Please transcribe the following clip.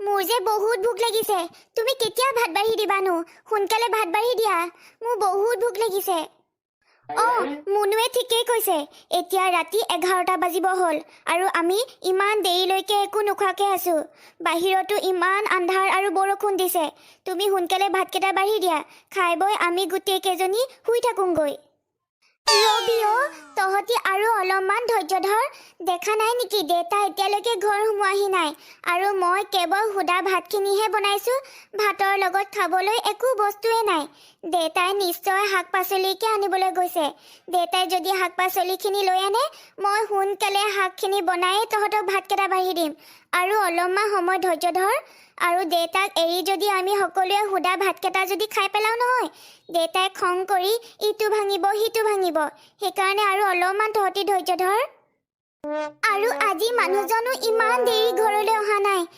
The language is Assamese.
মোৰ যে বহুত ভোক লাগিছে। তুমি কেতিয়া ভাত বাঢ়ি দিবানো? সোনকালে ভাত বাঢ়ি দিয়া, মোৰ বহুত ভোক লাগিছে। মুনুৱে ঠিকেই কৈছে। এতিয়া ৰাতি 11টা বাজিব হ'ল আৰু আমি ইমান দেৰিলৈকে একো নোখোৱাকে আছো। বাহিৰতো ইমান আন্ধাৰ আৰু বৰষুণ দিছে। তুমি সোনকালে ভাতকেইটা বাঢ়ি দিয়া, খাই বৈ আমি গোটেই কেইজনী শুই থাকোঁগৈ। ৰবিও, তহঁতি আৰু অলপমান ধৈৰ্য ধৰ। দেখা নাই নেকি দেউতা এতিয়ালৈকে ঘৰ সোমোৱাহি নাই আৰু মই কেৱল সুদা ভাতখিনিহে বনাইছো। ভাতৰ লগত খাবলৈ একো বস্তুৱে নাই। দেউতাই নিশ্চয় শাক পাচলিকে আনিবলৈ গৈছে। দেউতাই যদি শাক পাচলিখিনি লৈ আনে, মই সোনকালে শাকখিনি বনাই তহঁতক ভাতকেইটা বাঢ়ি দিম। আৰু অলপমান সময় ধৈৰ্য ধৰ। আৰু দেউতাক এৰি যদি আমি সকলোৱে সুদা ভাতকেইটা যদি খাই পেলাওঁ নহয়, দেউতাই খং কৰি ইটো ভাঙিব সিটো ভাঙিব। সেইকাৰণে আৰু অলপমান তহঁতি ধৈৰ্য ধৰ। আৰু আজি মানুহজনো ইমান দেৰি ঘৰলৈ অহা নাই।